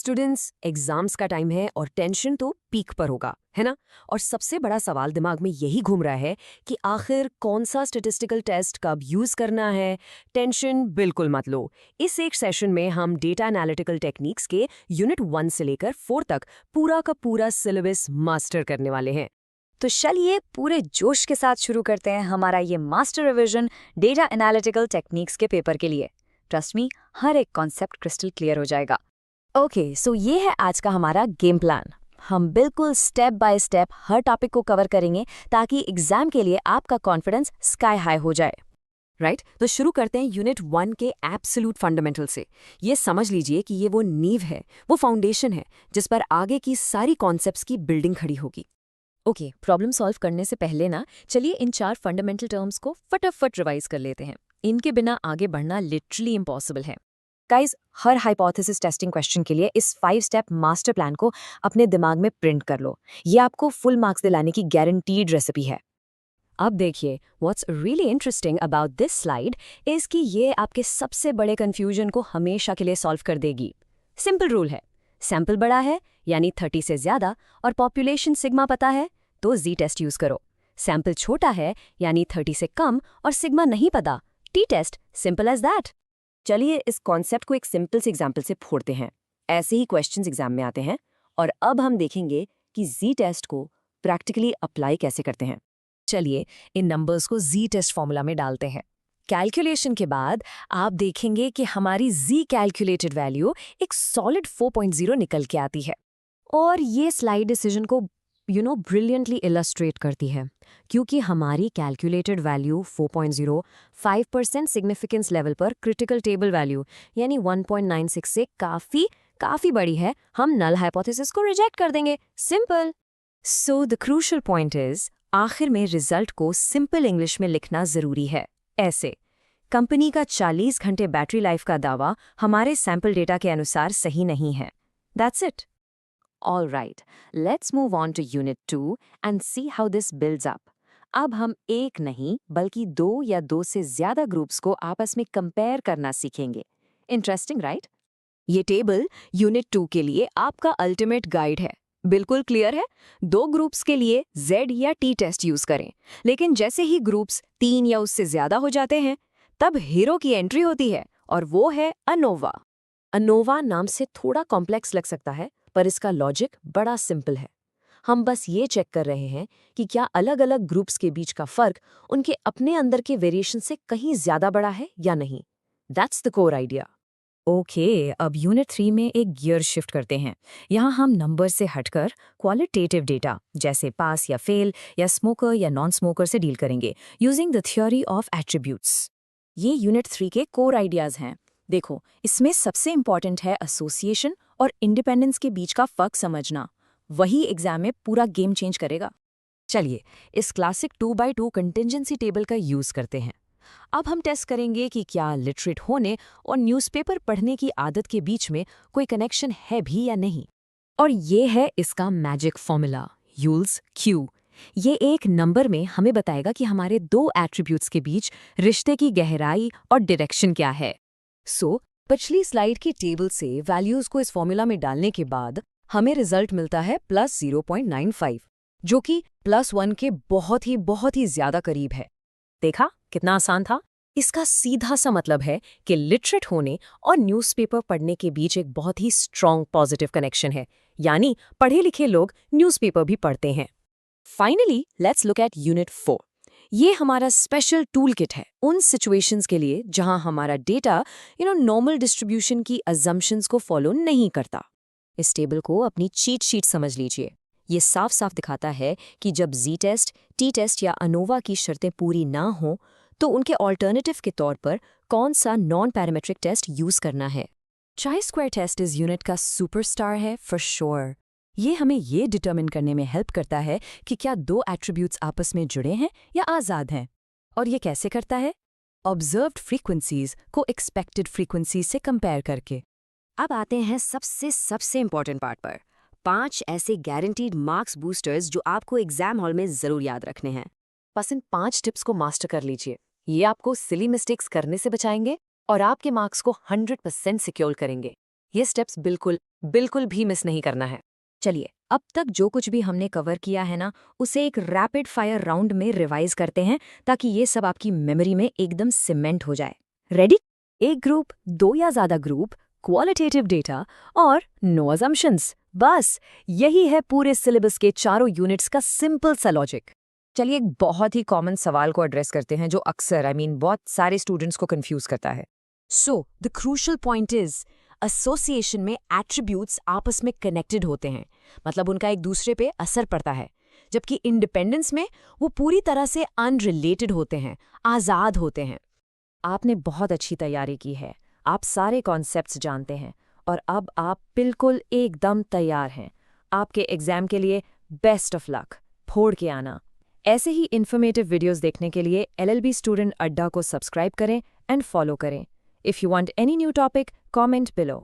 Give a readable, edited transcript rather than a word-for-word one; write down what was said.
Students, exams का time है और टेंशन तो पीक पर होगा, है ना? और सबसे बड़ा सवाल दिमाग में यही घूम रहा है कि आखिर कौन सा स्टैटिस्टिकल टेस्ट कब यूज करना है। टेंशन बिल्कुल मत लो। इस एक सेशन में हम डेटा एनालिटिकल टेक्निक्स के यूनिट 1 से लेकर 4 तक पूरा का पूरा सिलेबस मास्टर करने वाले हैं। तो चलिए पूरे जोश के साथ शुरू करते हैं हमारा ये master revision data analytical techniques के पेपर के लिए। ट्रस्ट मी, हर एक कॉन्सेप्ट क्रिस्टल क्लियर हो जाएगा। ओके, सो ये है आज का हमारा गेम प्लान। हम बिल्कुल step by step her topic को कवर करेंगे ताकि एग्जाम के लिए आपका कॉन्फिडेंस स्काई हाई हो जाए। राइट, तो शुरू करते हैं यूनिट 1 के एब्सोल्यूट फंडामेंटल से। ये समझ लीजिए कि ये वो नींव है, वो फाउंडेशन है जिस पर आगे की सारी कॉन्सेप्ट्स की बिल्डिंग खड़ी होगी। ओके, प्रॉब्लम सॉल्व करने से पहले ना चलिए इन 4 फंडामेंटल टर्म्स को फटाफट रिवाइज कर लेते हैं। इनके बिना आगे बढ़ना लिटरली इम्पॉसिबल है। गाइज, हर हाइपोथेसिस टेस्टिंग क्वेश्चन के लिए इस 5 स्टेप मास्टर प्लान को अपने दिमाग में प्रिंट कर लो। ये आपको फुल मार्क्स दिलाने की गारंटीड रेसिपी है। अब देखिए, what's really interesting about this slide is कि ये आपके सबसे बड़े कंफ्यूजन को हमेशा के लिए सॉल्व कर देगी। सिंपल रूल है, सैंपल बड़ा है यानी 30 से ज्यादा और पॉपुलेशन सिग्मा पता है तो जी टेस्ट यूज करो। सैंपल छोटा है यानी 30 से कम और सिग्मा नहीं पता, T test, simple as that. चलिए इस कॉन्सेप्ट को एक सिंपल से एग्जाम्पल से फोड़ते हैं। ऐसे ही क्वेश्चंस एग्जाम में आते हैं और अब हम देखेंगे कि जी टेस्ट को प्रैक्टिकली अप्लाई कैसे करते हैं। चलिए इन नंबर्स को जी टेस्ट फॉर्मूला में डालते हैं। कैलकुलेशन के बाद आप देखेंगे कि हमारी जी कैलकुलेटेड वैल्यू एक सॉलिड 4.0 निकल के आती है। और ये स्लाइड डिसीजन को ब्रिलियंटली इलस्ट्रेट करती है, क्योंकि हमारी कैलकुलेटेड वैल्यू 4.0 5% सिग्निफिकेंस लेवल पर क्रिटिकल टेबल वैल्यू यानी 1.96 से काफी बड़ी है। हम नल हाइपोथेसिस को रिजेक्ट कर देंगे। Simple. So the crucial point is, आखिर में रिजल्ट को सिंपल इंग्लिश में लिखना जरूरी है। ऐसे, कंपनी का 40 घंटे बैटरी लाइफ का दावा हमारे सैंपल डेटा के अनुसार सही नहीं है। That's it. All right, let's move on to Unit 2 and see how this builds up. अब हम एक नहीं बल्कि 2 या 2 से ज्यादा ग्रुप्स को आपस में कंपेयर करना सीखेंगे। Interesting, right? ये टेबल यूनिट 2 के लिए आपका अल्टीमेट गाइड है। बिल्कुल क्लियर है। 2 ग्रुप्स के लिए Z या T टेस्ट यूज करें, लेकिन जैसे ही ग्रुप्स 3 या उससे ज्यादा हो जाते हैं तब हीरो की एंट्री होती है और वो है अनोवा। अनोवा नाम से थोड़ा कॉम्प्लेक्स लग सकता है, पर इसका लॉजिक बड़ा सिंपल है। हम बस ये चेक कर रहे हैं कि क्या अलग अलग ग्रुप्स के बीच का फर्क उनके अपने अंदर के वेरिएशन से कहीं ज्यादा बड़ा है या नहीं। That's the core idea. Okay, अब यूनिट 3 में एक गियर शिफ्ट करते हैं। यहाँ हम नंबर से हटकर क्वालिटेटिव डेटा जैसे पास या फेल या स्मोकर या नॉन स्मोकर से डील करेंगे using the theory of attributes. ये यूनिट 3 के कोर आइडियाज हैं। देखो, इसमें सबसे इंपॉर्टेंट है एसोसिएशन और इंडिपेंडेंस के बीच का फर्क समझना। वही एग्जाम में पूरा गेम चेंज करेगा। चलिए इस क्लासिक 2x2 कंटिंजेंसी टेबल का यूज करते हैं। अब हम टेस्ट करेंगे कि क्या लिटरेट होने और न्यूज़पेपर पढ़ने की आदत के बीच में कोई कनेक्शन है भी या नहीं। और ये है इसका मैजिक फॉर्मूला, यूल्स क्यू। ये एक नंबर में हमें बताएगा कि हमारे 2 एट्रीब्यूट्स के बीच रिश्ते की गहराई और डायरेक्शन क्या है। सो पिछली स्लाइड की टेबल से वैल्यूज को इस फॉर्मूला में डालने के बाद हमें रिजल्ट मिलता है +0.95, जो कि +1 के बहुत ही ज्यादा करीब है। देखा कितना आसान था। इसका सीधा सा मतलब है कि लिटरेट होने और न्यूज़पेपर पढ़ने के बीच एक बहुत ही स्ट्रॉन्ग पॉजिटिव कनेक्शन है, यानी पढ़े लिखे लोग न्यूज़पेपर भी पढ़ते हैं। Finally let's look at unit 4। ये हमारा स्पेशल टूल किट है उन सिचुएशंस के लिए जहां हमारा डेटा नॉर्मल डिस्ट्रीब्यूशन की अजम्पशंस को फॉलो नहीं करता। इस टेबल को अपनी चीट शीट समझ लीजिए। ये साफ साफ दिखाता है कि जब जी टेस्ट, टी टेस्ट या अनोवा की शर्तें पूरी ना हो तो उनके ऑल्टरनेटिव के तौर पर कौन सा नॉन पैरामेट्रिक टेस्ट यूज करना है। चाई स्क्वायर टेस्ट इस यूनिट का सुपरस्टार है फॉर श्योर। ये हमें ये डिटरमिन करने में हेल्प करता है कि क्या 2 एट्रीब्यूट्स आपस में जुड़े हैं या आज़ाद हैं। और ये कैसे करता है? ऑब्जर्व्ड फ्रीक्वेंसीज को एक्सपेक्टेड फ्रीक्वेंसीज से कंपेयर करके। अब आते हैं सबसे इंपॉर्टेंट पार्ट पर। 5 ऐसे गारंटीड मार्क्स बूस्टर्स जो आपको एग्जाम हॉल में जरूर याद रखने हैं। बस इन 5 टिप्स को मास्टर कर लीजिए। ये आपको सिली मिस्टेक्स करने से बचाएंगे और आपके मार्क्स को 100% सिक्योर करेंगे। ये स्टेप्स बिल्कुल बिल्कुल भी मिस नहीं करना है। चलिए, अब तक जो कुछ भी हमने कवर किया है ना, उसे एक रैपिड फायर राउंड में रिवाइज करते हैं ताकि ये सब आपकी मेमोरी में एकदम सीमेंट हो जाए। रेडी? एक ग्रुप, 2 या ज़्यादा ग्रुप, क्वालिटेटिव डेटा और नो असम्पशंस। बस यही है पूरे सिलेबस के चारों यूनिट्स का सिंपल सा लॉजिक। चलिए, एक बहुत ही कॉमन सवाल को एड्रेस करते हैं जो अक्सर बहुत सारे स्टूडेंट्स को कंफ्यूज करता है। So the crucial point is, association में एट्रीब्यूट्स आपस में कनेक्टेड होते हैं, मतलब उनका एक दूसरे पे असर पड़ता है, जबकि इंडिपेंडेंस में वो पूरी तरह से अनरिलेटेड होते हैं, आज़ाद होते हैं। आपने बहुत अच्छी तैयारी की है, आप सारे कॉन्सेप्ट्स जानते हैं और अब आप बिल्कुल एकदम तैयार हैं। आपके एग्जाम के लिए बेस्ट ऑफ लक, फोड़ के आना। ऐसे ही इन्फॉर्मेटिव वीडियोस देखने के लिए LLB स्टूडेंट अड्डा को सब्सक्राइब करें एंड फॉलो करें। If you want any new topic, comment below.